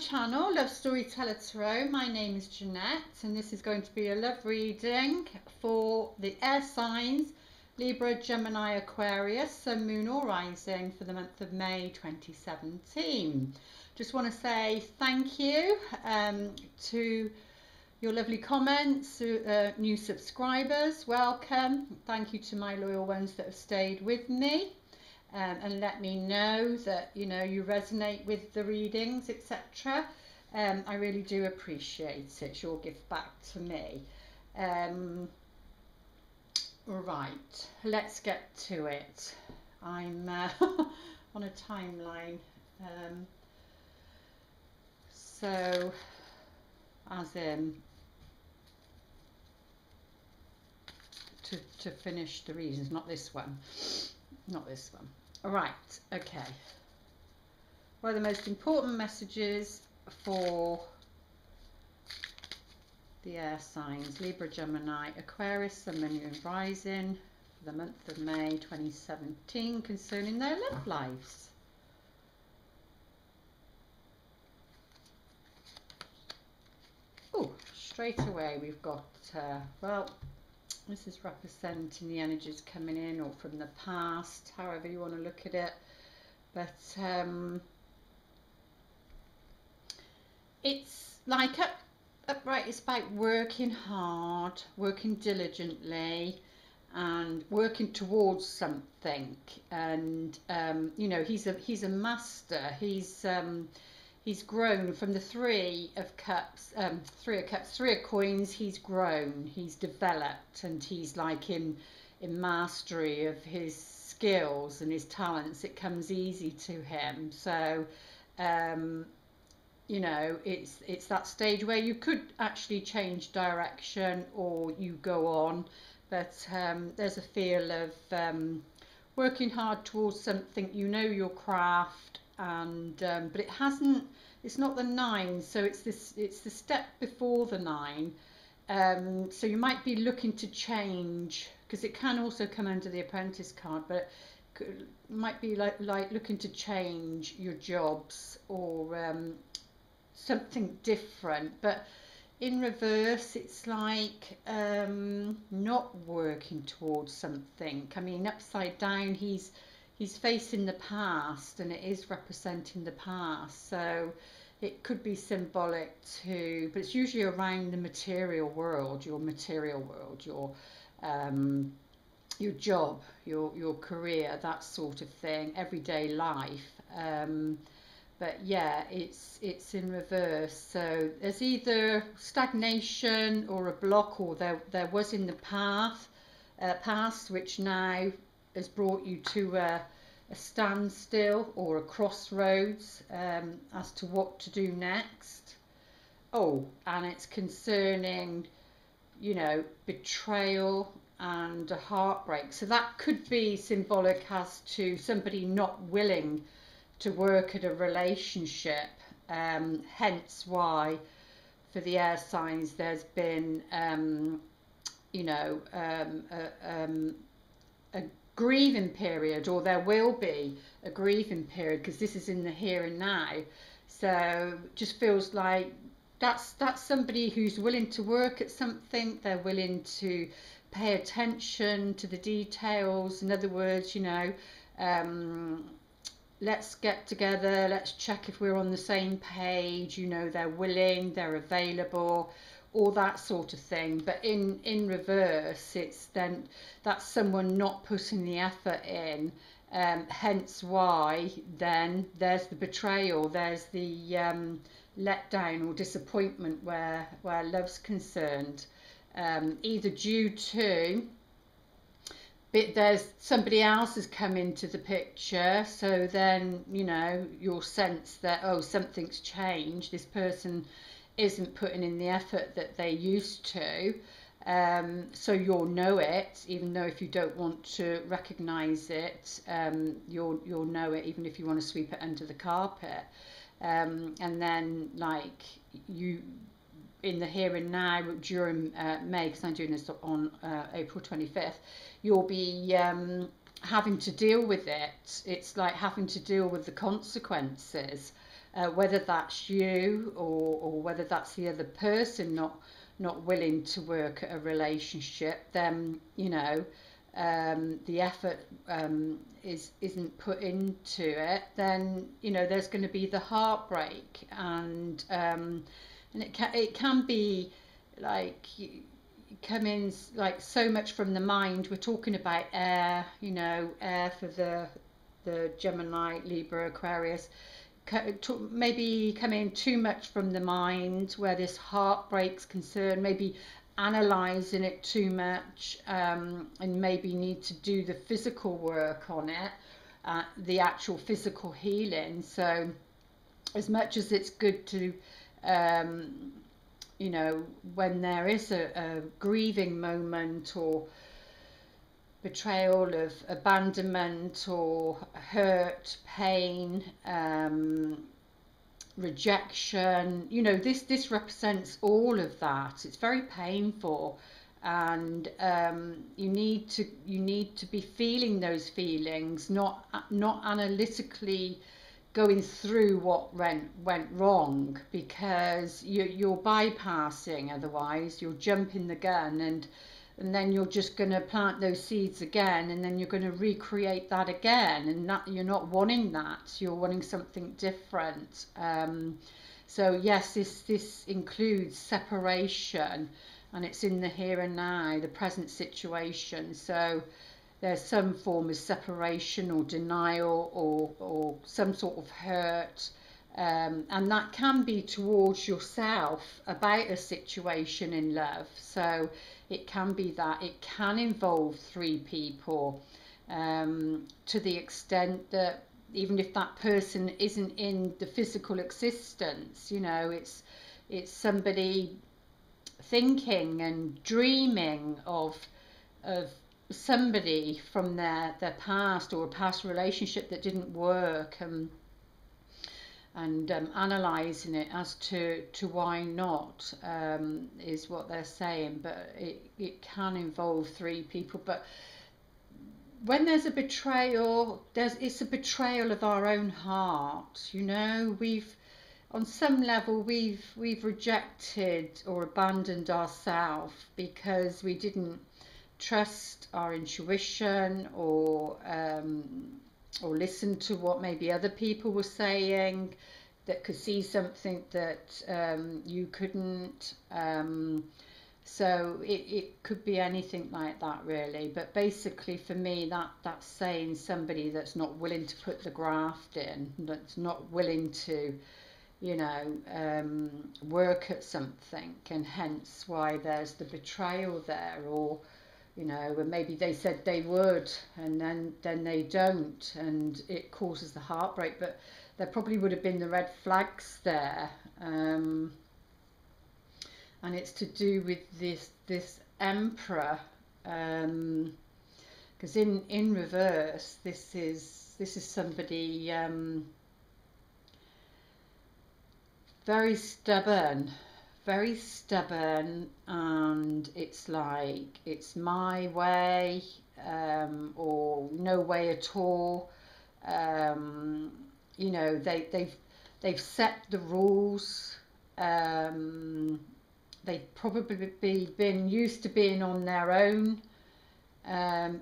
channel, Love Storyteller Tarot. My name is Jeanette and this is going to be a love reading for the air signs Libra, Gemini, Aquarius, Sun, Moon or Rising for the month of May 2017. Just want to say thank you to your lovely comments, new subscribers, welcome. Thank you to my loyal ones that have stayed with me. And let me know that you resonate with the readings, etc. I really do appreciate it. It's your gift back to me. Right, let's get to it. I'm on a timeline, so as in to finish the readings, not this one. Not this one. All right, okay. What are the most important messages for the air signs Libra, Gemini, Aquarius, Sun, Moon and Rising for the month of May 2017 concerning their love lives? Oh, straight away we've got well, this is representing the energies coming in or from the past, however you want to look at it. But it's like upright, it's about working hard, working diligently and working towards something. And he's a master. He's grown from the Three of Coins. He's grown, he's developed, and he's like in mastery of his skills and his talents. It comes easy to him. So it's that stage where you could actually change direction or you go on, but there's a feel of working hard towards something, your craft. And but it's not the 9, so it's the step before the 9. So you might be looking to change, because it can also come under the Apprentice card, but it might be like looking to change your jobs or something different. But in reverse, it's like not working towards something. I mean, upside down, he's facing the past, and it is representing the past, so it could be symbolic too, but it's usually around the material world, your job, your career, that sort of thing, everyday life. But yeah, it's in reverse. So there's either stagnation or a block, or there was in the past, which now has brought you to a standstill or a crossroads as to what to do next. Oh, and it's concerning, betrayal and a heartbreak. So that could be symbolic as to somebody not willing to work at a relationship. Hence why for the air signs there's been a grieving period, or there will be a grieving period, because this is in the here and now. So just feels like that's somebody who's willing to work at something. They're willing to pay attention to the details. In other words, let's get together, let's check if we're on the same page. They're willing, they're available, all that sort of thing. But in reverse, it's then that's someone not putting the effort in, hence why then there's the betrayal, there's the letdown or disappointment where love's concerned, either due to there's somebody else has come into the picture, so then you'll sense that, oh, something's changed, this person isn't putting in the effort that they used to. So you'll know it, even though if you don't want to recognize it, you'll know it, even if you want to sweep it under the carpet. And then, like, you in the here and now during May, because I'm doing this on April 25th, you'll be having to deal with it. It's like having to deal with the consequences. whether that's you or whether that's the other person not willing to work at a relationship, then the effort isn't put into it, then there's going to be the heartbreak, and it can be like come in like so much from the mind. We're talking about air, air for the Gemini, Libra, Aquarius. Maybe coming too much from the mind, where this heartbreak's concerned, maybe analysing it too much, and maybe need to do the physical work on it, the actual physical healing. So as much as it's good to when there is a grieving moment or betrayal, of abandonment or hurt, pain, rejection, this represents all of that. It's very painful, and you need to be feeling those feelings, not analytically going through what went wrong, because you're bypassing. Otherwise you're jumping the gun, and then you're just going to plant those seeds again, and then you're going to recreate that again, and that you're not wanting that. You're wanting something different. So yes, this includes separation, and it's in the here and now, the present situation. So there's some form of separation or denial, or some sort of hurt, and that can be towards yourself about a situation in love. So it can be that it can involve three people, to the extent that even if that person isn't in the physical existence, it's somebody thinking and dreaming of somebody from their past, or a past relationship that didn't work, and analysing it as to why not, is what they're saying. But it can involve three people. But when there's a betrayal, it's a betrayal of our own heart. On some level we've rejected or abandoned ourselves because we didn't trust our intuition, or listen to what maybe other people were saying, that could see something that you couldn't. So it could be anything like that, really. But basically for me, that's saying somebody that's not willing to put the graft in, that's not willing to work at something, and hence why there's the betrayal there. Or and maybe they said they would, and then they don't, and it causes the heartbreak. But there probably would have been the red flags there, and it's to do with this Emperor, because in reverse, this is somebody very stubborn, and it's like, it's my way, or no way at all. They've set the rules. They've probably been used to being on their own.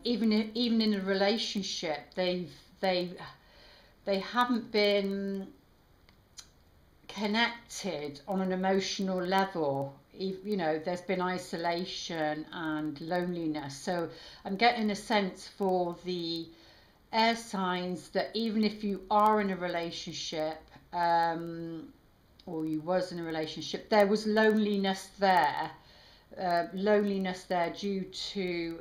Even in a relationship, they haven't been connected on an emotional level. There's been isolation and loneliness. So I'm getting a sense for the air signs that even if you are in a relationship, or you was in a relationship, there was loneliness there, due to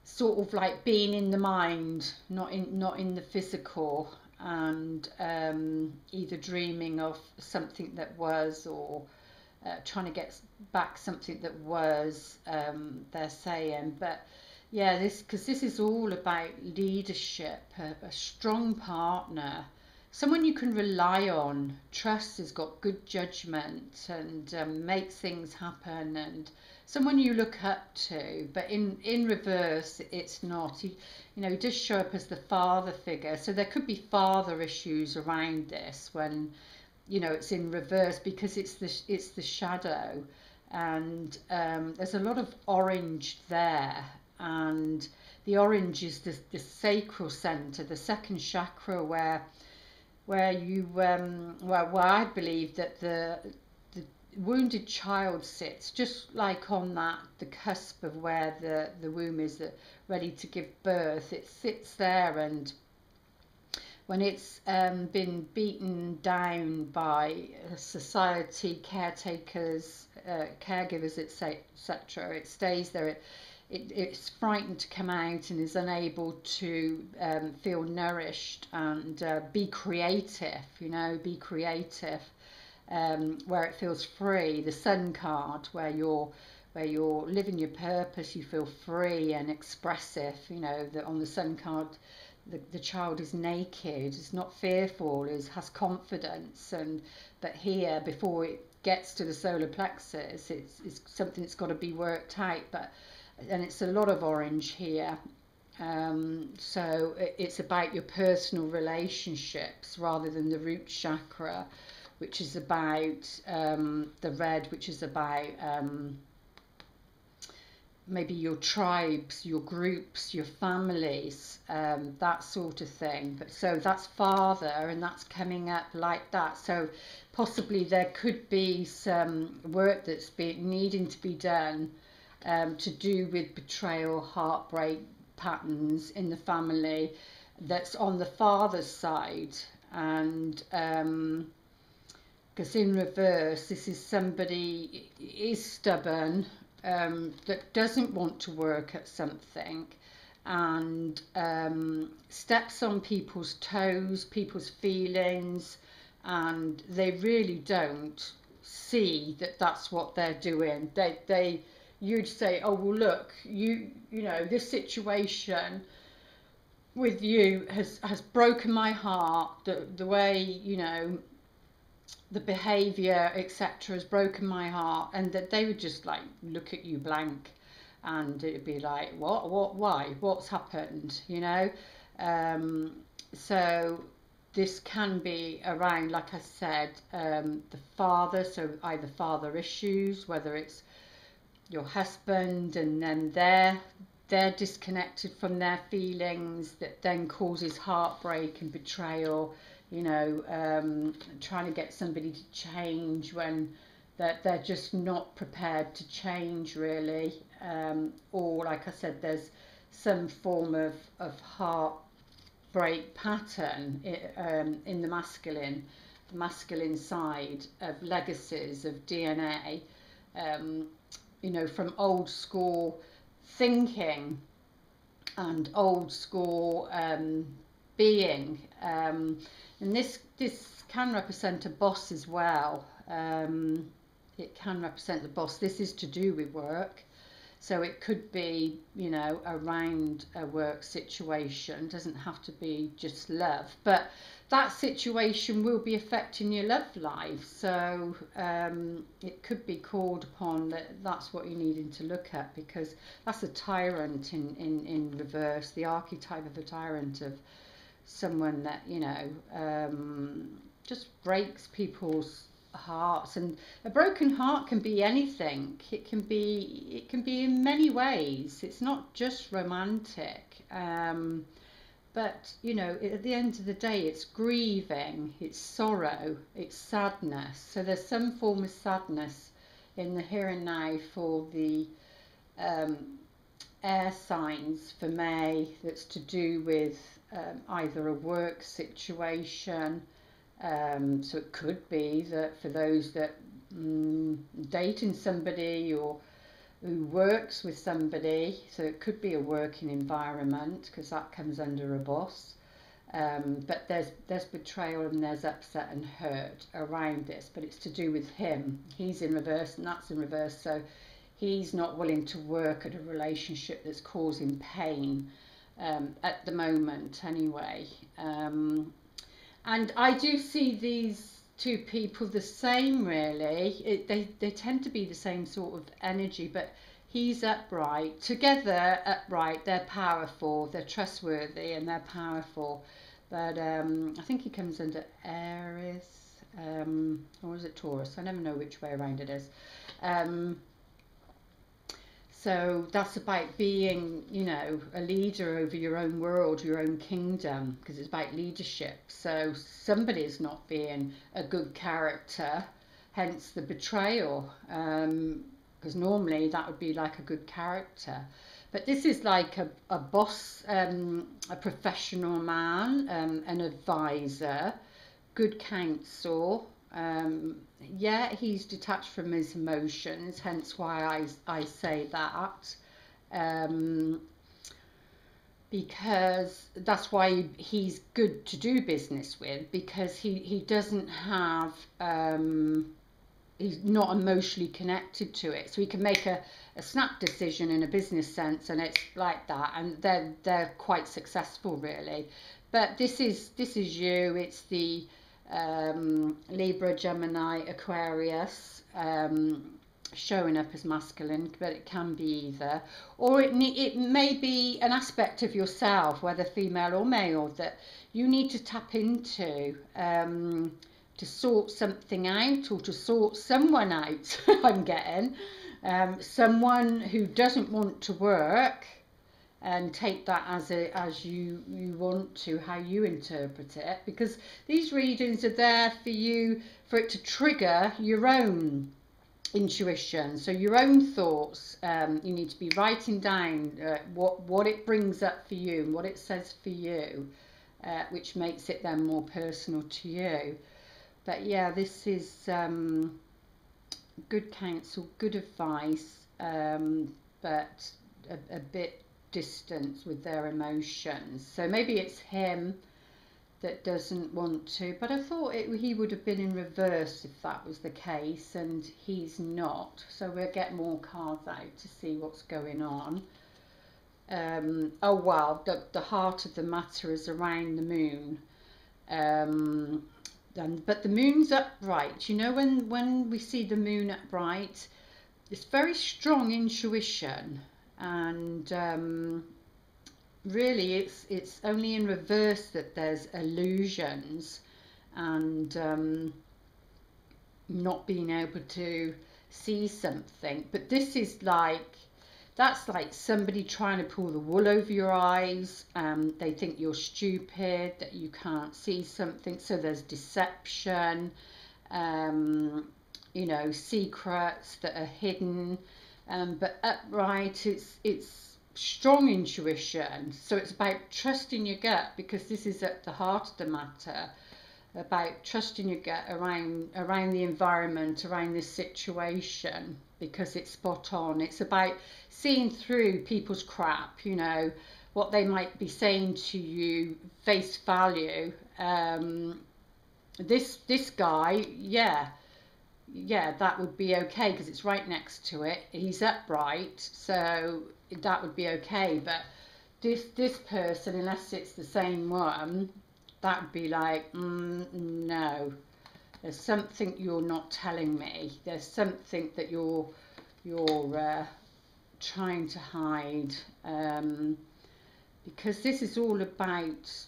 sort of like being in the mind, not in the physical, and either dreaming of something that was, or trying to get back something that was, they're saying. But yeah, because this is all about leadership, a strong partner, someone you can rely on, trust, has got good judgment, and makes things happen, and someone you look up to. But in reverse, it's not. He does show up as the father figure, so there could be father issues around this when it's in reverse, because it's the shadow, and there's a lot of orange there, and the orange is the sacral center, the second chakra, where you where I believe that the wounded child sits, just like on the cusp of where the womb is ready to give birth. It sits there, and when it's been beaten down by society, caretakers, caregivers, etc., it stays there. It's frightened to come out and is unable to feel nourished and be creative, be creative, where it feels free. The Sun card, where you're living your purpose, you feel free and expressive. On the Sun card, the child is naked, is not fearful, has confidence, but here, before it gets to the solar plexus, it's something that's got to be worked out. And it's a lot of orange here, so it's about your personal relationships rather than the root chakra, which is about the red, which is about maybe your tribes, your groups, your families, that sort of thing. But so that's father, and that's coming up like that. So possibly there could be some work that's needing to be done to do with betrayal, heartbreak patterns in the family, that's on the father's side. And because in reverse, this is somebody is stubborn, that doesn't want to work at something, and steps on people's toes, people's feelings, and they really don't see that that's what they're doing. You'd say, oh well, look, you know, this situation with you has broken my heart. The way, the behavior, etc., has broken my heart, and that they would just like look at you blank, and it'd be like, why, what's happened, so this can be around, like I said, the father, so either father issues, whether it's your husband, and then they're disconnected from their feelings, that then causes heartbreak and betrayal, trying to get somebody to change when they're just not prepared to change, really, or like I said, there's some form of heartbreak pattern in the masculine side of legacies of DNA, from old school thinking and old school being, and this can represent a boss as well. It can represent the boss. This is to do with work, so it could be around a work situation. It doesn't have to be just love, but that situation will be affecting your love life, so it could be called upon that's what you're needing to look at, because that's a tyrant in reverse, the archetype of a tyrant, of someone that just breaks people's hearts. And a broken heart can be anything. It can be in many ways. It's not just romantic, but at the end of the day, it's grieving, it's sorrow, it's sadness. So there's some form of sadness in the here and now for the air signs for May, that's to do with either a work situation. So it could be that for those that dating somebody or who works with somebody, so it could be a working environment, because that comes under a boss. But there's betrayal and there's upset and hurt around this, but it's to do with him. He's in reverse and that's in reverse, so he's not willing to work at a relationship that's causing pain at the moment anyway. And I do see these two people the same, really. They tend to be the same sort of energy, but he's upright. Together, upright, they're powerful, they're trustworthy, and they're powerful. But I think he comes under Aries, or is it Taurus? I never know which way around it is. So that's about being, you know, a leader over your own world, your own kingdom, because it's about leadership. So somebody's not being a good character, hence the betrayal, because normally that would be like a good character. But this is like a boss, a professional man, an advisor, good counsel. Yeah, he's detached from his emotions, hence why I say that. Because that's why he's good to do business with, because he doesn't have, he's not emotionally connected to it. So he can make a snap decision in a business sense, and it's like that, and they're quite successful, really. But this is you, it's the Libra, Gemini, Aquarius, showing up as masculine, but it can be either, or it may be an aspect of yourself, whether female or male, that you need to tap into to sort something out, or to sort someone out. I'm getting someone who doesn't want to work, and take that as you want to, how you interpret it, because these readings are there for you, for it to trigger your own intuition, so your own thoughts. You need to be writing down what it brings up for you and what it says for you, which makes it then more personal to you. But yeah, this is good counsel, good advice, but a bit distance with their emotions. So maybe it's him that doesn't want to, but I thought he would have been in reverse if that was the case, and he's not. So we'll get more cards out to see what's going on. Oh wow, the heart of the matter is around the moon. But the moon's upright. You know, when we see the moon upright, it's very strong intuition, and really it's only in reverse that there's illusions and not being able to see something. But this is like, that's like somebody trying to pull the wool over your eyes. They think you're stupid, that you can't see something, so there's deception, you know, secrets that are hidden. But upright, it's strong intuition. So it's about trusting your gut, because this is at the heart of the matter, about trusting your gut around the environment, around this situation, because it's spot on. It's about seeing through people's crap, you know, what they might be saying to you, face value. This guy, yeah, that would be okay, because it's right next to it. He's upright, so that would be okay. But this person, unless it's the same one, that would be like, no, there's something you're not telling me. There's something that you're trying to hide, because this is all about,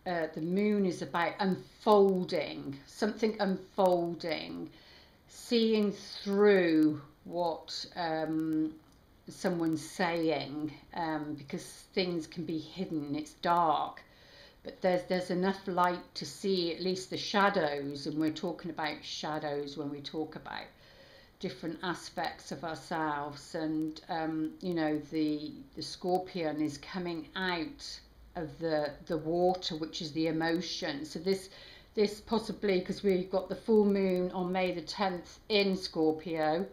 the moon is about unfolding, something unfolding, seeing through what someone's saying, because things can be hidden, it's dark. But there's enough light to see at least the shadows, and we're talking about shadows when we talk about different aspects of ourselves. And you know, the scorpion is coming out of the water, which is the emotion. So this possibly, because we've got the full moon on May the 10th in Scorpio,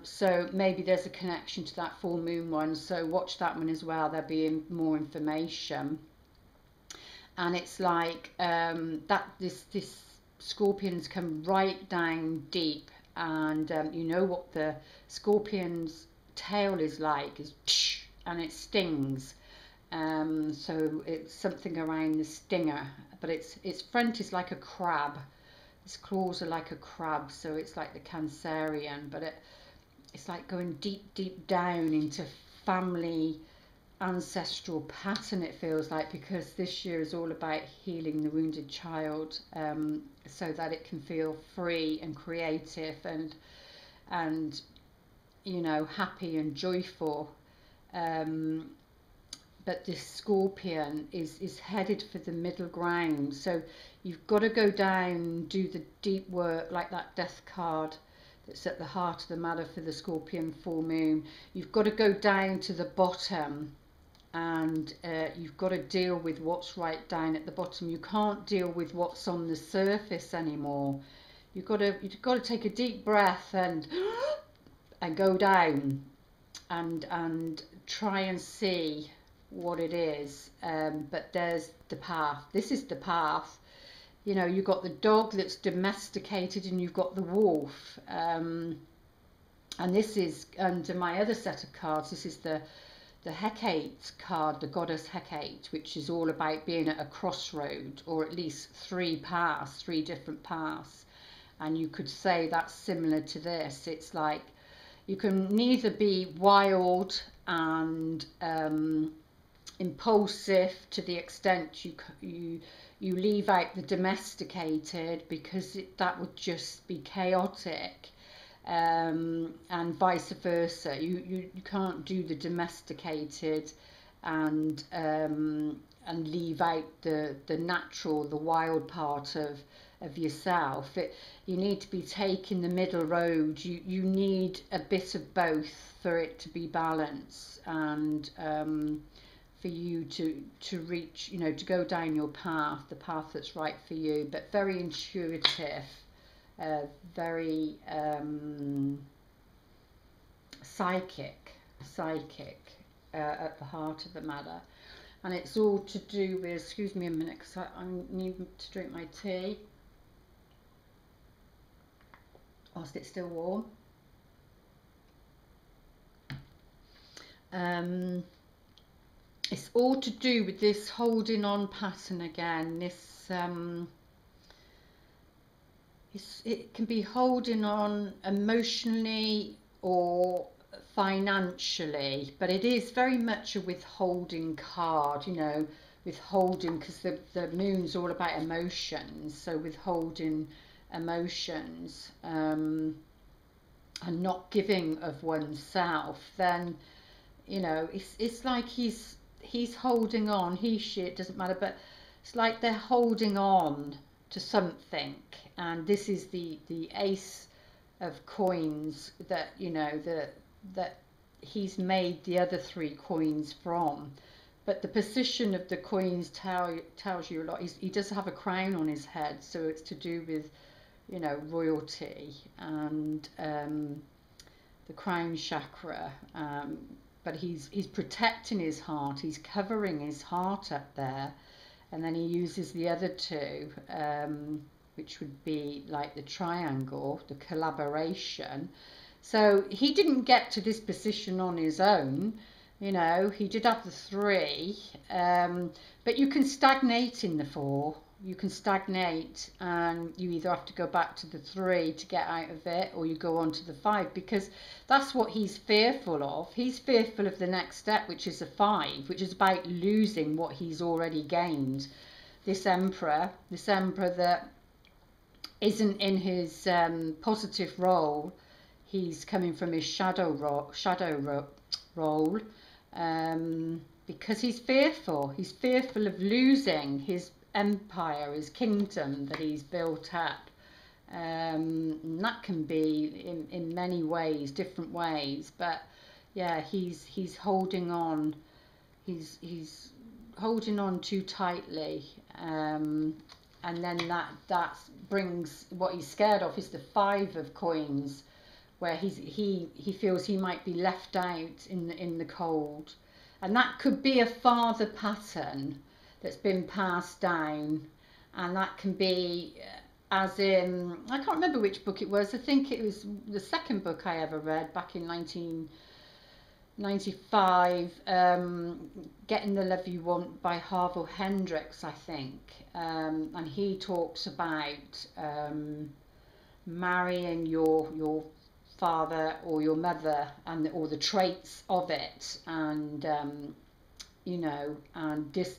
so maybe there's a connection to that full moon one, so watch that one as well. There'll be more information. And it's like that this scorpion's come right down deep, and you know what the scorpion's tail is like, is and it stings. So it's something around the stinger, but its front is like a crab. Its claws are like a crab, so it's like the Cancerian, but it's like going deep down into family ancestral pattern, it feels like, because this year is all about healing the wounded child, so that it can feel free and creative and you know, happy and joyful. But this Scorpion is headed for the middle ground, so you've got to go down, do the deep work, like that Death card that's at the heart of the matter for the Scorpion full moon. You've got to go down to the bottom, and you've got to deal with what's right down at the bottom. You can't deal with what's on the surface anymore. You've got to take a deep breath and go down and try and see what it is. But there's the path. This is the path. You know, you've got the dog that's domesticated, and you've got the wolf. And this is under my other set of cards. This is the Hecate card, the goddess Hecate, which is all about being at a crossroad, or at least three different paths. And you could say that's similar to this. It's like you can neither be wild and impulsive to the extent you leave out the domesticated, because that would just be chaotic. And vice versa. You can't do the domesticated and leave out the natural, the wild part of yourself. You need to be taking the middle road. You need a bit of both for it to be balanced, and for you to reach, you know, to go down your path, the path that's right for you, but very intuitive. Very psychic at the heart of the matter, and it's all to do with, excuse me a minute because I need to drink my tea whilst it's still warm. It's all to do with this holding on pattern again. This it can be holding on emotionally or financially, but it is very much a withholding card, you know, withholding, because the moon's all about emotions, so withholding emotions and not giving of oneself. Then, you know, it's like he's holding on, she, it doesn't matter, but it's like they're holding on to something. And this is the Ace of Coins that, you know, that he's made the other three coins from. But the position of the coins tells you a lot. He does have a crown on his head, so it's to do with, you know, royalty and the crown chakra. But he's protecting his heart. He's covering his heart up there, and then he uses the other two, which would be like the triangle, the collaboration. So he didn't get to this position on his own, you know. He did have the three, but you can stagnate in the four. You can stagnate, and you either have to go back to the three to get out of it, or you go on to the five, because that's what he's fearful of. He's fearful of the next step, which is a five, which is about losing what he's already gained. This emperor that isn't in his positive role. He's coming from his shadow role, because he's fearful. He's fearful of losing his empire, his kingdom that he's built up. And that can be in many ways, different ways. But yeah, he's holding on. He's holding on too tightly. And then that brings what he's scared of is the Five of Coins, where he feels he might be left out in the cold. And that could be a father pattern that's been passed down, and that can be as in, I can't remember which book it was. I think it was the second book I ever read back in 95, Getting the Love You Want by Harville Hendrix, I think. And he talks about marrying your father or your mother, and or the traits of it, and you know, and this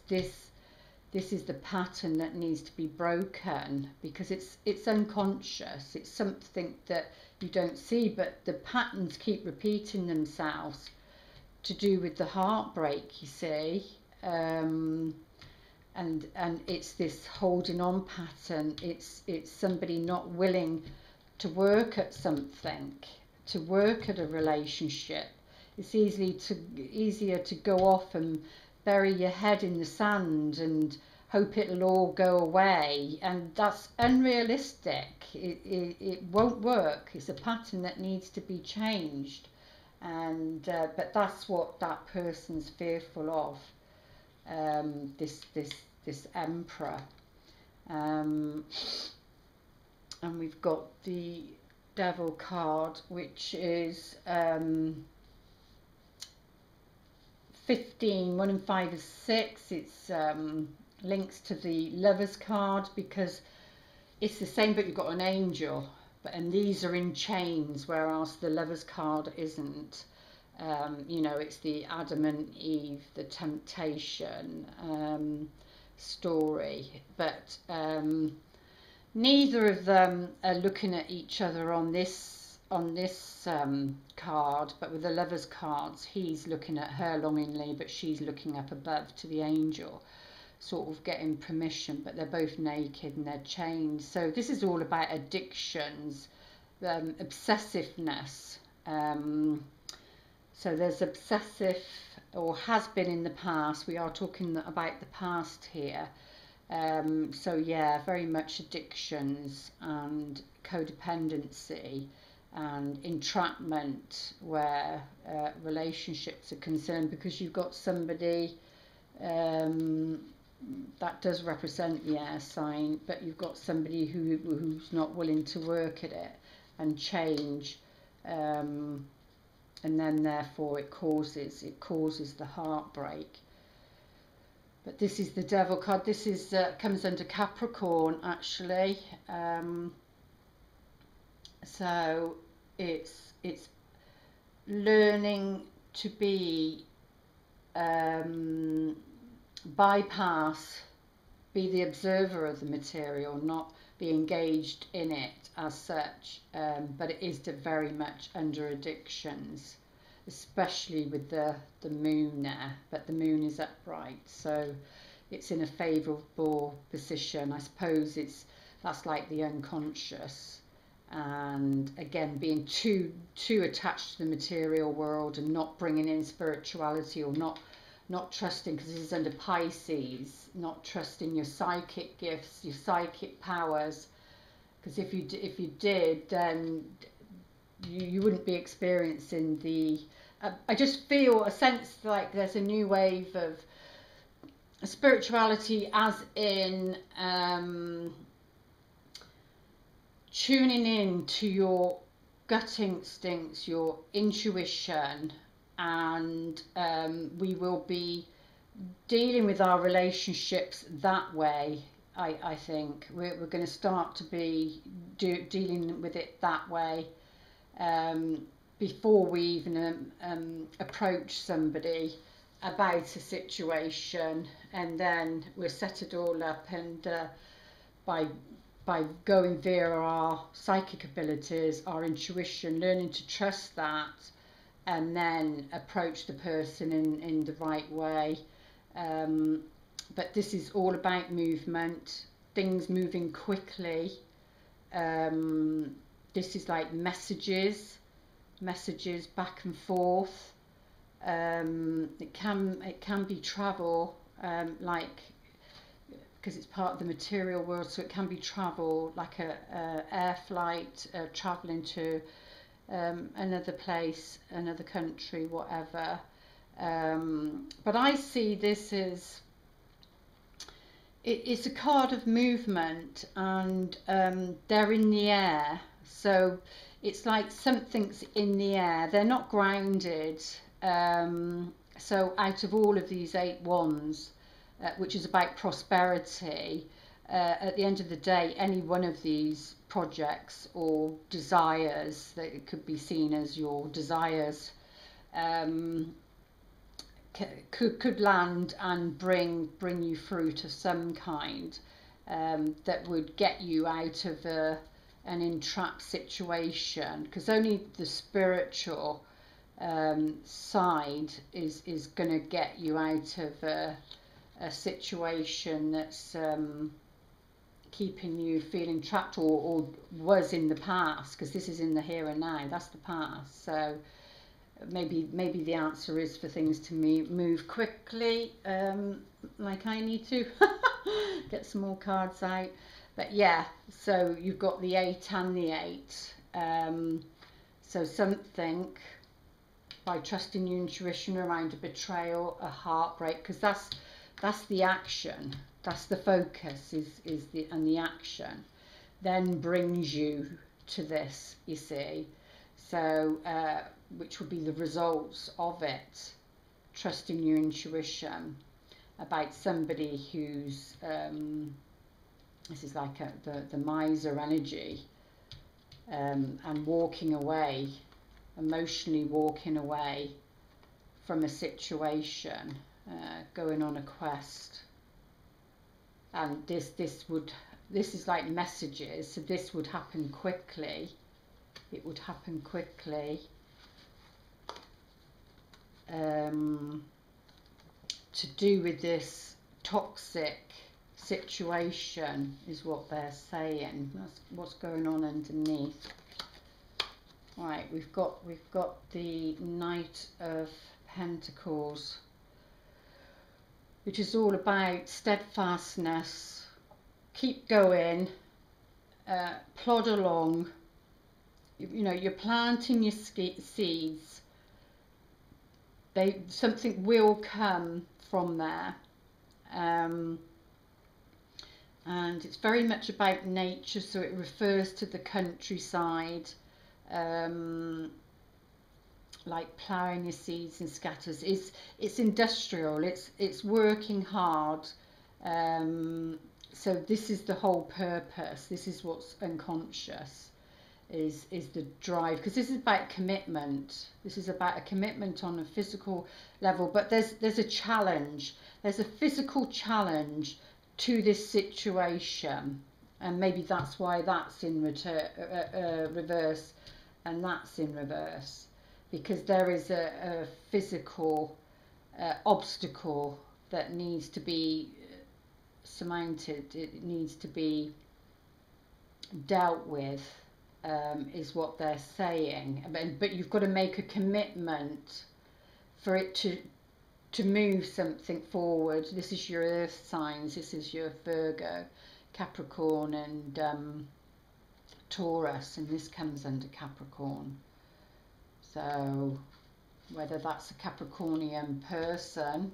is the pattern that needs to be broken, because it's unconscious. It's something that you don't see, but the patterns keep repeating themselves, to do with the heartbreak, you see. And it's this holding on pattern. It's somebody not willing to work at something, to work at a relationship. It's easier to go off and bury your head in the sand and hope it'll all go away, and that's unrealistic. It won't work. It's a pattern that needs to be changed, and but that's what that person's fearful of. This Emperor, and we've got the Devil card, which is 15. 1 and 5 is 6. It's links to the Lovers card, because it's the same, but you've got an angel, and these are in chains, whereas the Lovers card isn't. You know, it's the Adam and Eve, the temptation story, but neither of them are looking at each other on this card. But with the Lovers cards, he's looking at her longingly, but she's looking up above to the angel, sort of getting permission, but they're both naked and they're chained. So this is all about addictions, obsessiveness. So there's obsessive, or has been in the past. We are talking about the past here. So yeah, very much addictions and codependency and entrapment, where relationships are concerned, because you've got somebody that does represent the air sign, but you've got somebody who's not willing to work at it and change, and then therefore it causes the heartbreak. But this is the Devil card. This is comes under Capricorn, actually. So it's learning to be bypass, be the observer of the material, not be engaged in it as such. But it is very much under addictions, especially with the moon there. But the moon is upright, so it's in a favourable position. I suppose that's like the unconscious, and again, being too attached to the material world and not bringing in spirituality, or not trusting, because this is under Pisces, not trusting your psychic gifts, your psychic powers, because if you did, then you wouldn't be experiencing the I just feel a sense like there's a new wave of spirituality, as in tuning in to your gut instincts, your intuition, and we will be dealing with our relationships that way. I think we're going to start to be dealing with it that way, before we even approach somebody about a situation, and then we'll set it all up, and by going via our psychic abilities, our intuition, learning to trust that, and then approach the person in the right way. But this is all about movement, things moving quickly. This is like messages back and forth. It can be travel, like, because it's part of the material world, so it can be travel, like a air flight, traveling to another place, another country, whatever. But I see this as it's a card of movement, and they're in the air, so it's like something's in the air. They're not grounded, So out of all of these 8 wands, which is about prosperity, at the end of the day, any one of these projects or desires, that it could be seen as your desires, could land and bring you fruit of some kind, that would get you out of an entrapped situation, because only the spiritual side is going to get you out of a situation that's keeping you feeling trapped, or was in the past, because this is in the here and now. That's the past. So maybe the answer is for things to move quickly, like I need to get some more cards out. But yeah, so you've got the 8 and the 8. So something, by trusting your intuition around a betrayal, a heartbreak, because that's the action, that's the focus, is the action then brings you to this, you see. So which would be the results of it, trusting your intuition about somebody who's this is like the miser energy, and walking away, emotionally walking away from a situation, going on a quest. And this is like messages, so this would happen quickly. It would happen quickly, to do with this toxic situation, is what they're saying. That's what's going on underneath. Right, we've got the Knight of Pentacles, which is all about steadfastness. Keep going, plod along. You know, you're planting your seeds. Something will come from there, and it's very much about nature. So it refers to the countryside, like ploughing your seeds and scatters. It's industrial. It's working hard. So this is the whole purpose. This is what's unconscious. Is the drive, because this is about commitment. This is about a commitment on a physical level, but there's a challenge. There's a physical challenge to this situation, and maybe that's why that's in reverse, and that's in reverse, because there is a physical obstacle that needs to be surmounted. It needs to be dealt with. Is what they're saying, but you've got to make a commitment for it to move something forward. This is your earth signs. This is your Virgo, Capricorn, and Taurus, and this comes under Capricorn. So whether that's a Capricornian person,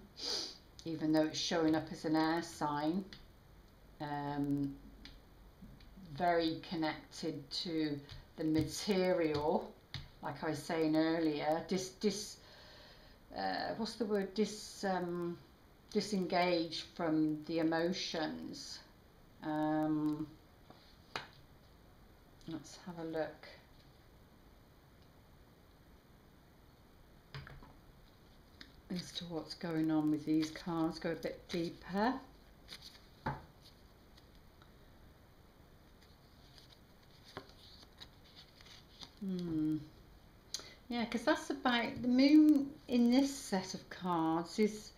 even though it's showing up as an air sign, very connected to the material, like I was saying earlier. What's the word? Disengage from the emotions. Let's have a look. As to what's going on with these cards, go a bit deeper. Yeah, because that's about the moon in this set of cards. It's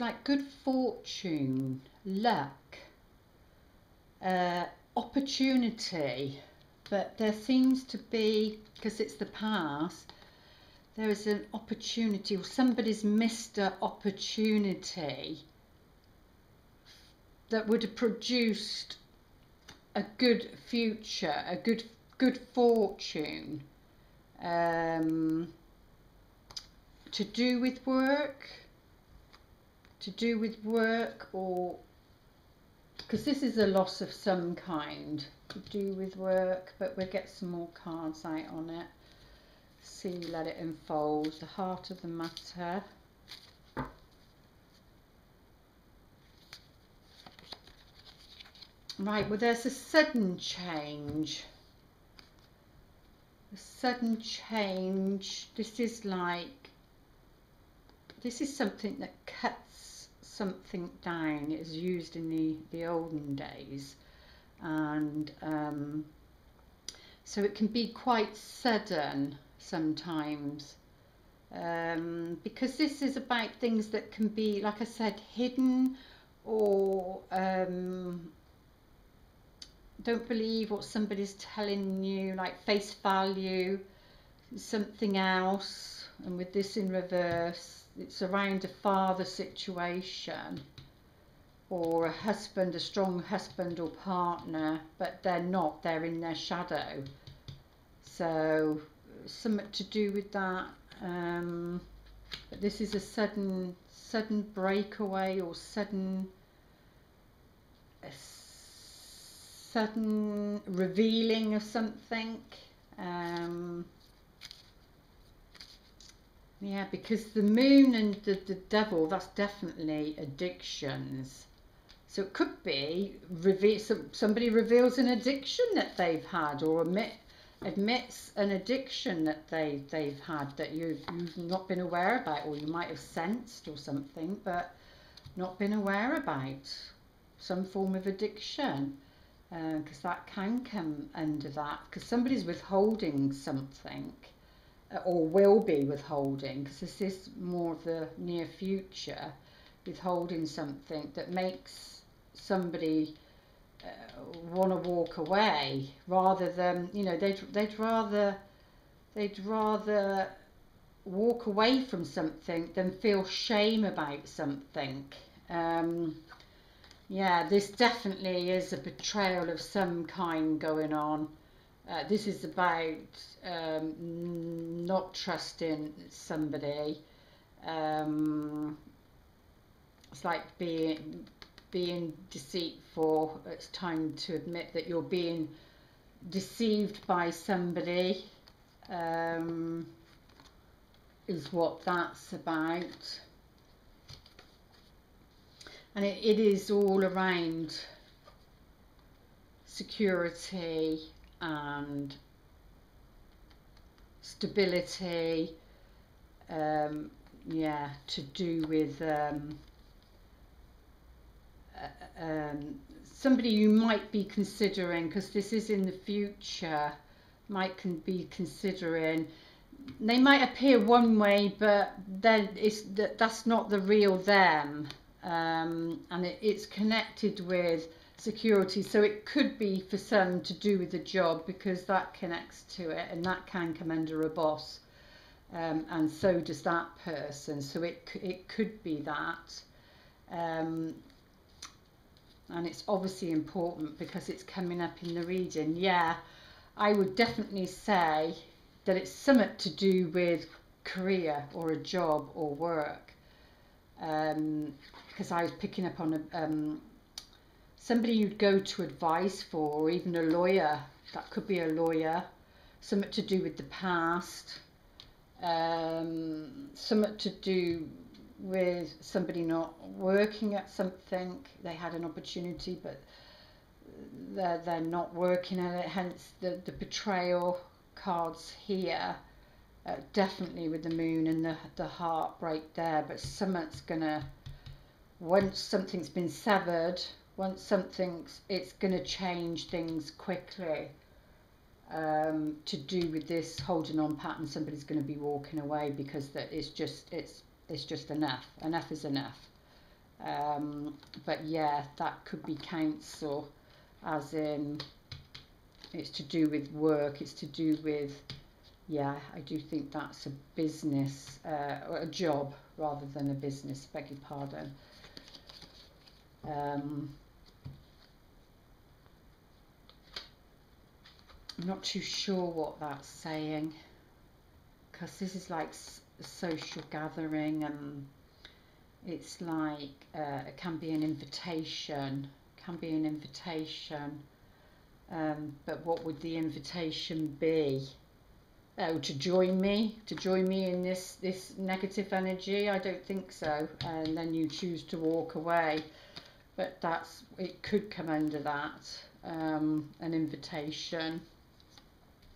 like good fortune, luck, opportunity, but there seems to be, because it's the past, there is an opportunity, or somebody's missed an opportunity that would have produced a good future, a good fortune, to do with work, or because this is a loss of some kind, to do with work, but we'll get some more cards out on it. See, let it unfold, the heart of the matter. Right, well, there's a sudden change. A sudden change. This is something that cuts something down. It was used in the olden days. And so it can be quite sudden sometimes. Because this is about things that can be, like I said, hidden, or don't believe what somebody's telling you, like face value something else. And with this in reverse, it's around a father situation, or a husband, a strong husband or partner, but they're not, they're in their shadow. So something to do with that. But this is a sudden breakaway, or sudden revealing of something. Yeah, because the moon and the devil, that's definitely addictions. So it could be somebody reveals an addiction that they've had, or admits an addiction that they've had that you've not been aware about, or you might have sensed or something, but not been aware about. Some form of addiction, because that can come under that, because somebody's withholding something, or will be withholding, because this is more of the near future, withholding something that makes somebody want to walk away, rather than, you know, they'd rather walk away from something than feel shame about something. Yeah, this definitely is a betrayal of some kind going on. This is about not trusting somebody. It's like being deceitful. It's time to admit that you're being deceived by somebody, is what that's about. And it is all around security and stability. Yeah, to do with somebody you might be considering, because this is in the future, be considering. They might appear one way, but then that's not the real them. And it's connected with security, so it could be for some to do with the job, because that connects to it, and that can come under a boss, and so does that person. So it could be that, and it's obviously important because it's coming up in the reading. Yeah, I would definitely say that it's something to do with career or a job or work. Because I was picking up on somebody you'd go to advice for, or even a lawyer. That could be a lawyer. Something to do with the past. Something to do with somebody not working at something. They had an opportunity, but they're not working at it. Hence the betrayal cards here. Definitely with the moon and the heartbreak there. But something's gonna, once something's been severed, it's gonna change things quickly. To do with this holding on pattern, somebody's going to be walking away, because it's just enough. Enough is enough. But yeah, that could be counsel, as in it's to do with work. It's to do with, yeah, I do think that's a business, or a job rather than a business. Beg your pardon. I'm not too sure what that's saying, because this is like a social gathering, and it's like it can be an invitation. But what would the invitation be? Oh, to join me in this negative energy? I don't think so. And then you choose to walk away. But it could come under that, an invitation,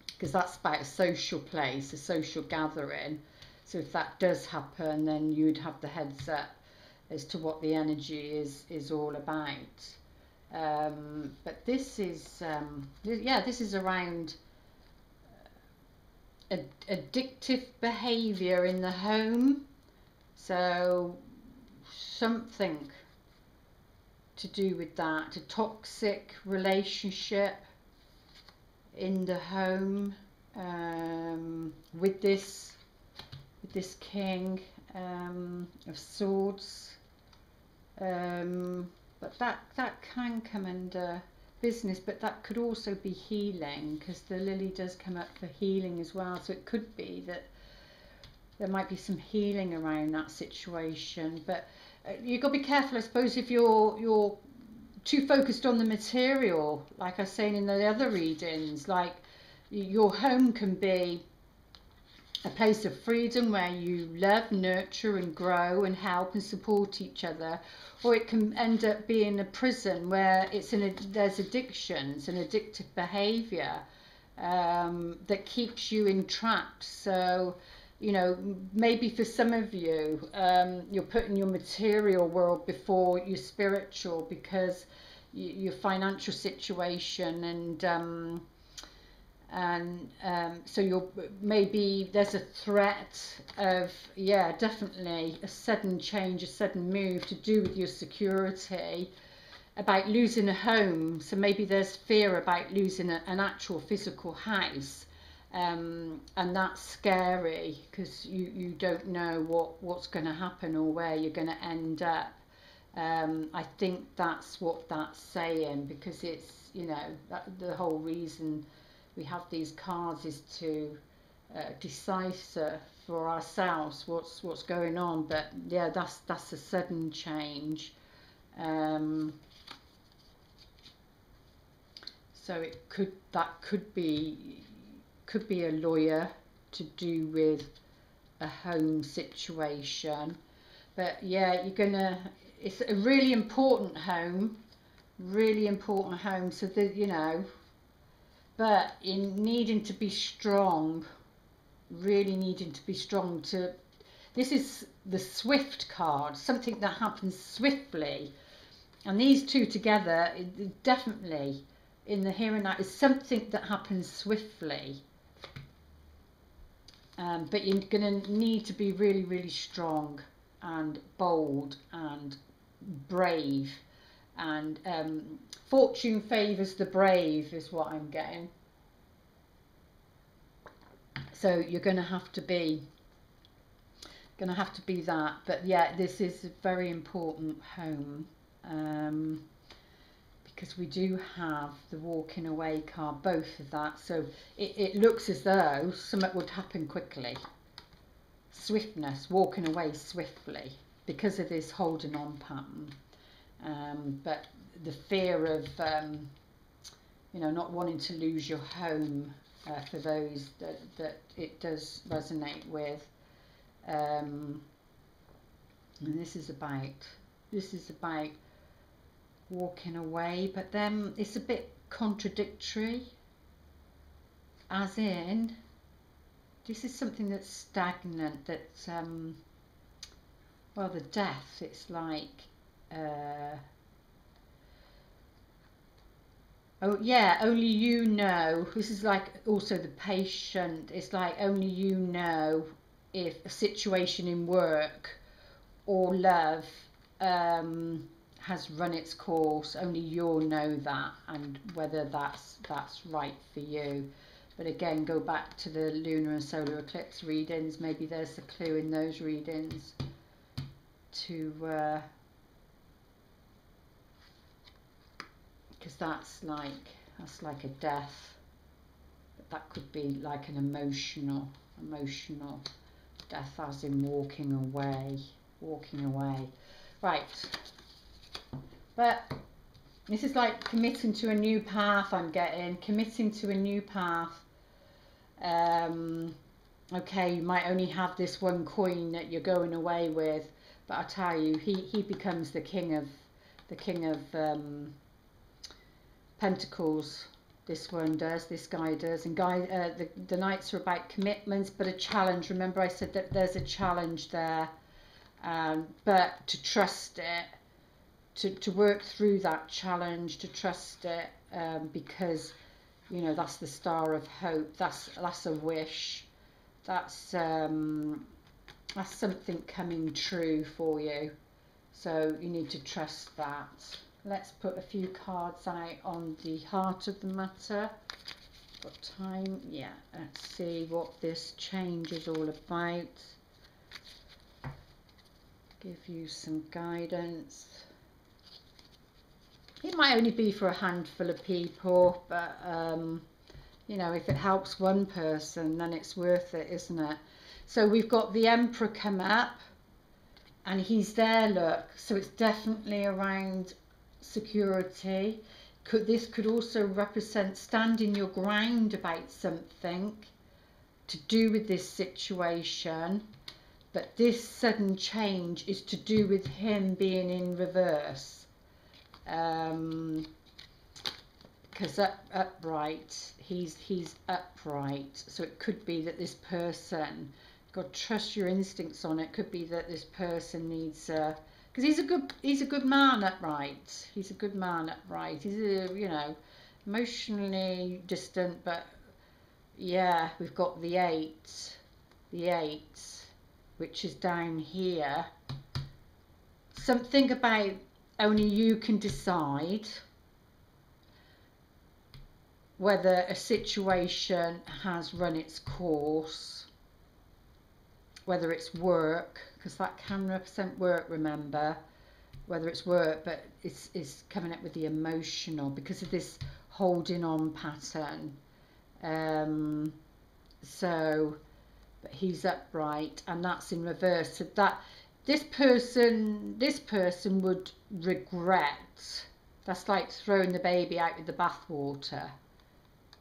because that's about a social place, a social gathering. So if that does happen, then you'd have the heads up as to what the energy is all about. But this is, yeah, this is around addictive behaviour in the home. So something to do with that, a toxic relationship in the home, with this King of Swords. But that can come under business, but that could also be healing, because the lily does come up for healing as well. So it could be that there might be some healing around that situation. But you've got to be careful, I suppose, if you're too focused on the material, like I was saying in the other readings. Like, your home can be a place of freedom where you love, nurture and grow and help and support each other, or it can end up being a prison where there's addictions and addictive behaviour that keeps you entrapped. So, you know, maybe for some of you, you're putting your material world before your spiritual, because your financial situation, and so maybe there's a threat of, yeah, definitely a sudden change, a sudden move to do with your security, about losing a home. So maybe there's fear about losing an actual physical house, and that's scary, because you don't know what's going to happen or where you're going to end up. I think that's what that's saying, because it's, you know, the whole reason we have these cards is to decipher for ourselves what's going on. But yeah, that's a sudden change. So that could be a lawyer, to do with a home situation. But yeah, it's a really important home, so that, you know, but in needing to be strong, really needing to be strong. This is the swift card, something that happens swiftly, and these two together, definitely in the here and now, is something that happens swiftly. But you're going to need to be really, really strong and bold and brave, and fortune favours the brave is what I'm getting. So you're going to have to be that. But yeah, this is a very important home, because we do have the walking away card, both of that. So it looks as though something would happen quickly. Swiftness, walking away swiftly, because of this holding on pattern. But the fear of, you know, not wanting to lose your home, for those that it does resonate with. And this is about walking away, but then it's a bit contradictory, as in, this is something that's stagnant, that, well, the death, it's like, oh yeah, only you know. This is like also the patient. It's like only you know if a situation in work or love has run its course. Only you'll know that, and whether that's right for you. But again, go back to the lunar and solar eclipse readings. Maybe there's a clue in those readings to, because that's like a death, but that could be like an emotional death, as in walking away. Right, but this is like committing to a new path. I'm getting committing to a new path, Okay, you might only have this one coin that you're going away with, but I tell you, he becomes the king of Pentacles. This one does, this guy does, and the Knights are about commitments, but a challenge. Remember, I said that there's a challenge there, but to trust it, to work through that challenge, to trust it, because you know that's the Star of Hope. That's a wish. That's something coming true for you. So you need to trust that. Let's put a few cards out on the heart of the matter. Got time? Yeah. Let's see what this change is all about. Give you some guidance. It might only be for a handful of people, but you know, if it helps one person, then it's worth it, isn't it? So we've got the Emperor come up, and he's there, look. So it's definitely around security. This could also represent standing your ground about something to do with this situation. But this sudden change is to do with him being in reverse. Because upright, he's upright. So it could be that this person, God, trust your instincts on it. Could be that this person needs because he's a good man upright. He's a good man upright. He's you know, emotionally distant, but yeah, we've got the 8, which is down here. Something about only you can decide whether a situation has run its course, whether it's work, because that can represent work, remember, whether it's work, but it's coming up with the emotional because of this holding on pattern. So, but he's upright, and that's in reverse. So that this person would regret. That's like throwing the baby out with the bathwater.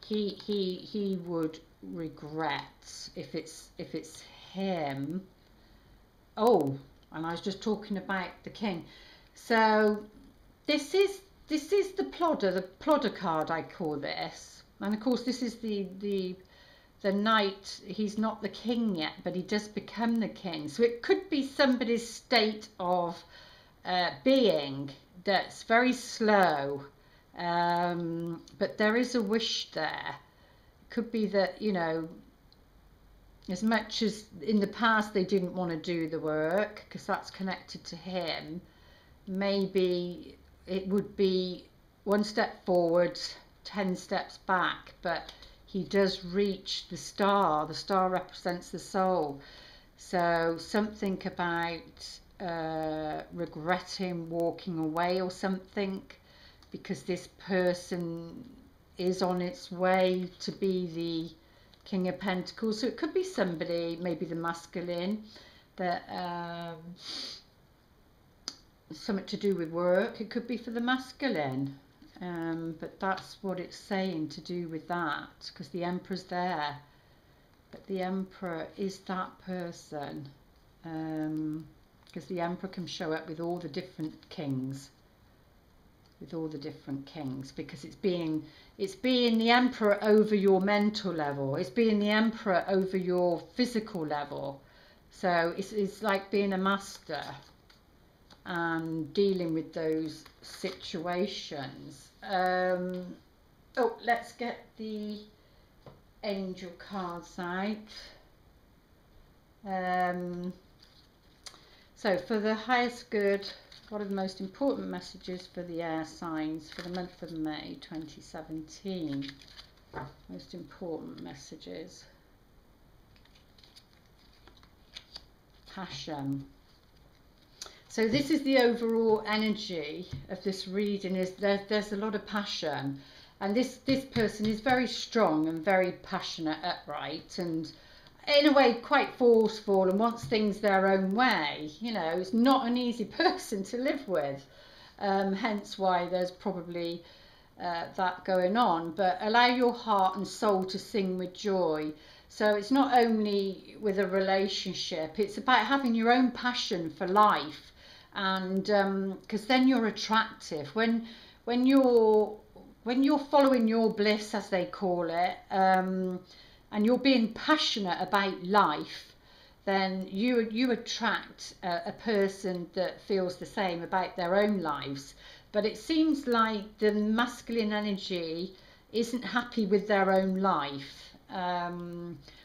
He would regret if it's him. Oh, and I was just talking about the king. So this is the plodder card, I call this. And of course this is the knight. He's not the king yet, but he does become the king. So it could be somebody's state of being that's very slow. But there is a wish there. It could be that, you know, as much as in the past they didn't want to do the work because that's connected to him, maybe it would be one step forward, 10 steps back, but he does reach the star. The star represents the soul. So something about regretting walking away or something, because this person is on its way to be the King of Pentacles. So it could be somebody, maybe the masculine, that something to do with work. It could be for the masculine, but that's what it's saying to do with that, because the Emperor's there. But the Emperor is that person, because the Emperor can show up with all the different kings. Because it's being the Emperor over your mental level, it's being the Emperor over your physical level. So it's like being a master and dealing with those situations. Oh, let's get the angel cards out. So for the highest good, what are the most important messages for the air signs for the month of May 2017? Most important messages. Passion. So this is the overall energy of this reading, is there's a lot of passion, and this person is very strong and very passionate, upright, and in a way quite forceful and wants things their own way. You know, it's not an easy person to live with, hence why there's probably that going on. But allow your heart and soul to sing with joy. So it's not only with a relationship, it's about having your own passion for life, and because then you're attractive when you're following your bliss, as they call it, and you're being passionate about life, then you attract a person that feels the same about their own lives. But it seems like the masculine energy isn't happy with their own life.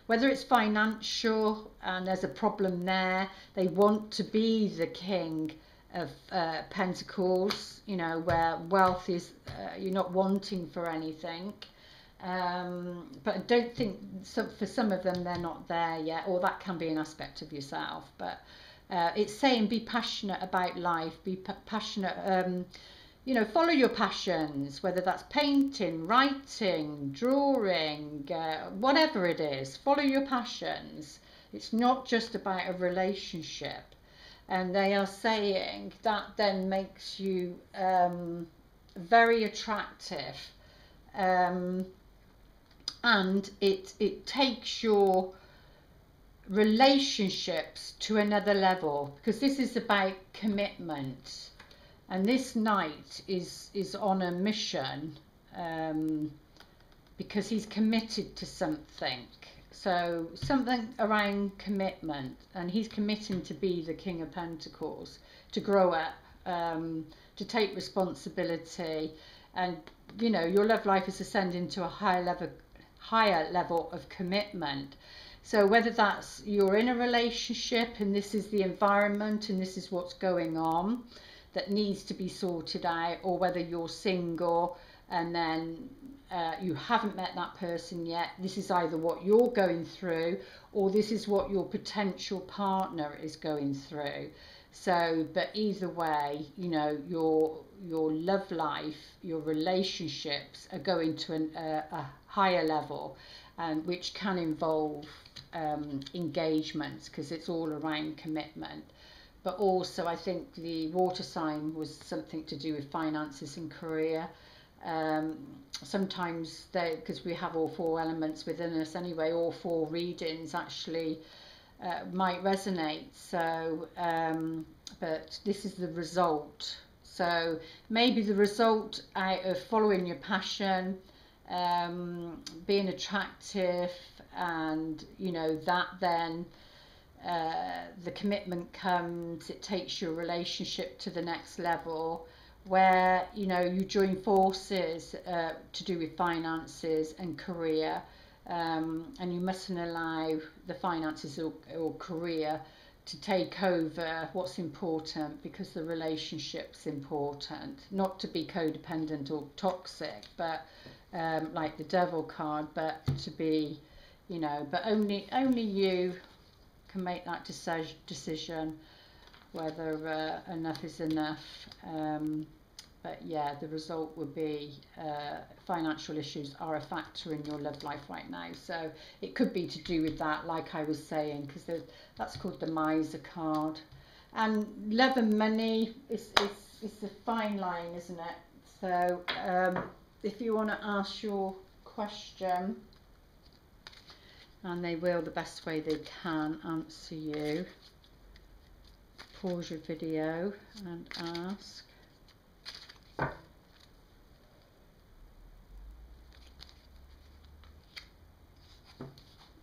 Whether it's financial and there's a problem there, they want to be the king of Pentacles, you know, where wealth is, you're not wanting for anything. But I don't think, for some of them, they're not there yet, or that can be an aspect of yourself. But it's saying be passionate about life, be passionate, you know, follow your passions, whether that's painting, writing, drawing, whatever it is, follow your passions. It's not just about a relationship. And they are saying that then makes you very attractive. And it takes your relationships to another level, because this is about commitment, and this knight is on a mission, because he's committed to something. So something around commitment, and he's committing to be the King of Pentacles, to grow up, to take responsibility, and you know, your love life is ascending to a higher level of commitment. So whether that's you're in a relationship and this is the environment and this is what's going on that needs to be sorted out, or whether you're single and then you haven't met that person yet, this is either what you're going through or this is what your potential partner is going through. So, but either way, you know, your love life, your relationships are going to a higher level, which can involve engagements, because it's all around commitment. But also I think the water sign was something to do with finances and career. Sometimes because we have all four elements within us anyway, all four readings actually might resonate. So but this is the result. So maybe the result out of following your passion, being attractive, and you know, that then the commitment comes, it takes your relationship to the next level, where you know, you join forces to do with finances and career, and you mustn't allow the finances or career to take over what's important, because the relationship's important. Not to be codependent or toxic, but like the Devil card, but to be, you know, but only you can make that decision whether enough is enough. But yeah, the result would be financial issues are a factor in your love life right now. So it could be to do with that, like I was saying, because that's called the Miser card. And love and money is a fine line, isn't it? So if you want to ask your question, and they will the best way they can answer you, pause your video and ask.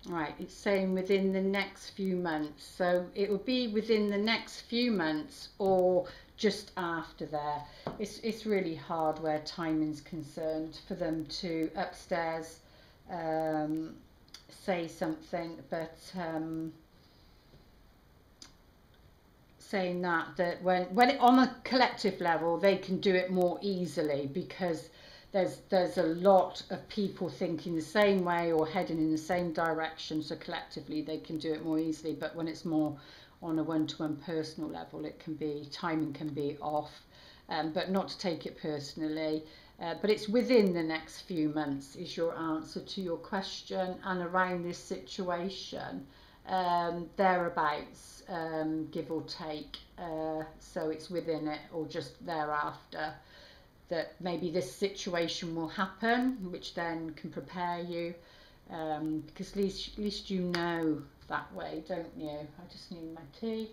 Right, it's saying within the next few months, so it will be within the next few months or just after there. It's really hard where timing's concerned for them to upstairs say something, but saying that when it, on a collective level, they can do it more easily, because there's a lot of people thinking the same way or heading in the same direction, so collectively they can do it more easily. But when it's more on a one-to-one personal level, it can be, timing can be off, but not to take it personally. But it's within the next few months is your answer to your question, and around this situation, thereabouts, give or take. So it's within it or just thereafter that maybe this situation will happen, which then can prepare you because at least you know that way, don't you? I just need my tea.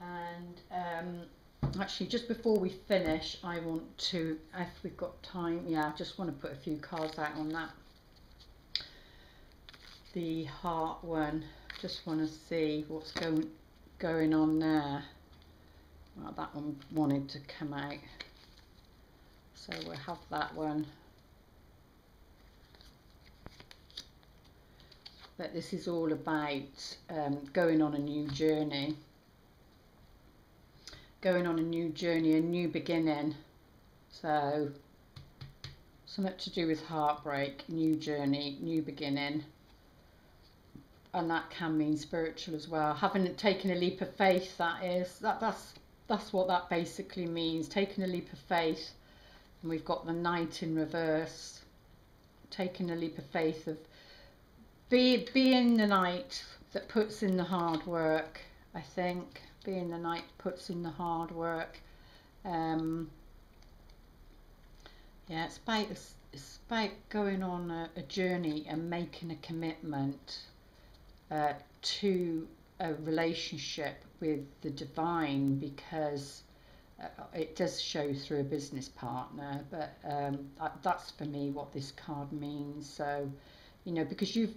And actually, just before we finish, I want to, if we've got time, yeah, I just want to put a few cards out on that. The heart one, just want to see what's going on there. Well, that one wanted to come out, so we'll have that one. But this is all about going on a new journey. Going on a new journey, a new beginning. So something to do with heartbreak, new journey, new beginning. And that can mean spiritual as well. Having taken a leap of faith, that's what that basically means. Taking a leap of faith. And we've got the Knight in reverse. Taking a leap of faith of being the knight that puts in the hard work, I think. Being the knight puts in the hard work. Yeah, it's about going on a journey and making a commitment to a relationship with the divine, because it does show through a business partner, but that's for me what this card means. So, you know, because you've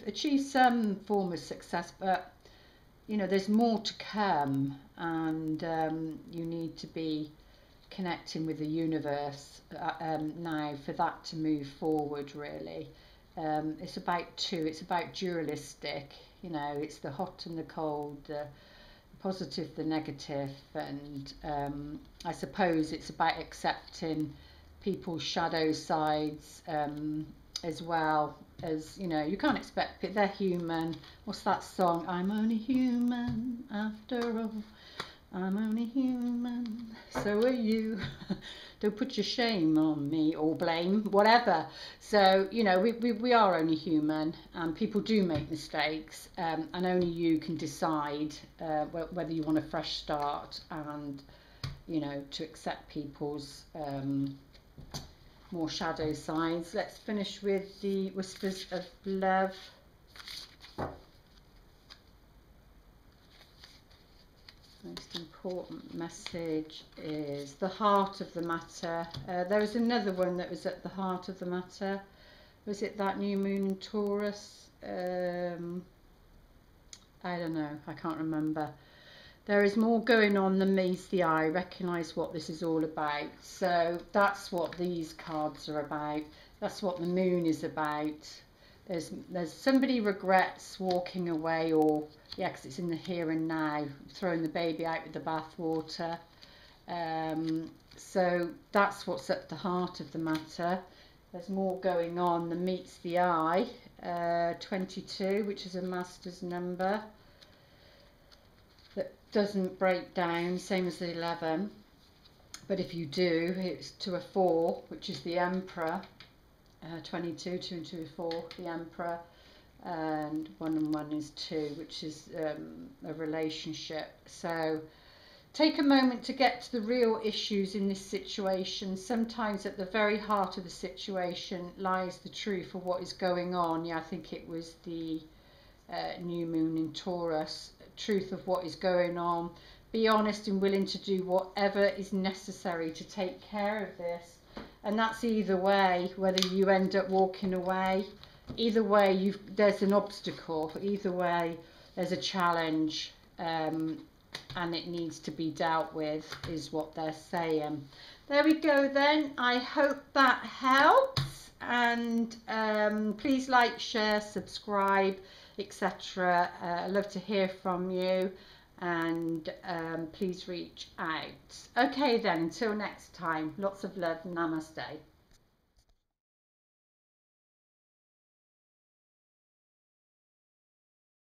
achieved some form of success, but you know there's more to come, and you need to be connecting with the universe now for that to move forward, really. It's about dualistic, you know, it's the hot and the cold, the positive, the negative, and I suppose it's about accepting people's shadow sides, as well as, you know, you can't expect it, they're human. What's that song? I'm only human after all. I'm only human, so are you. Don't put your shame on me, or blame, whatever. So, you know, we are only human, and people do make mistakes, and only you can decide whether you want a fresh start, and, you know, to accept people's more shadow sides. Let's finish with the Whispers of Love. Most important message is the heart of the matter. There was another one that was at the heart of the matter. Was it that new moon in Taurus? I don't know, I can't remember. There is more going on than meets the eye. Recognise what this is all about. So that's what these cards are about. That's what the moon is about. There's somebody regrets walking away, or yeah, because it's in the here and now, throwing the baby out with the bathwater. So that's what's at the heart of the matter. There's more going on than meets the eye. 22, which is a master's number that doesn't break down, same as the 11. But if you do, it's to a 4, which is the Emperor. 22, 2 and 2 is 4, the Emperor, and 1 and 1 is 2, which is a relationship. So take a moment to get to the real issues in this situation. Sometimes at the very heart of the situation lies the truth of what is going on. Yeah, I think it was the new moon in Taurus. Truth of what is going on. Be honest and willing to do whatever is necessary to take care of this. And that's either way, whether you end up walking away, either way there's an obstacle, either way there's a challenge, and it needs to be dealt with, is what they're saying. There we go then. I hope that helps, and please like, share, subscribe, etc. I'd love to hear from you, and please reach out. Okay then, until next time, lots of love. Namaste.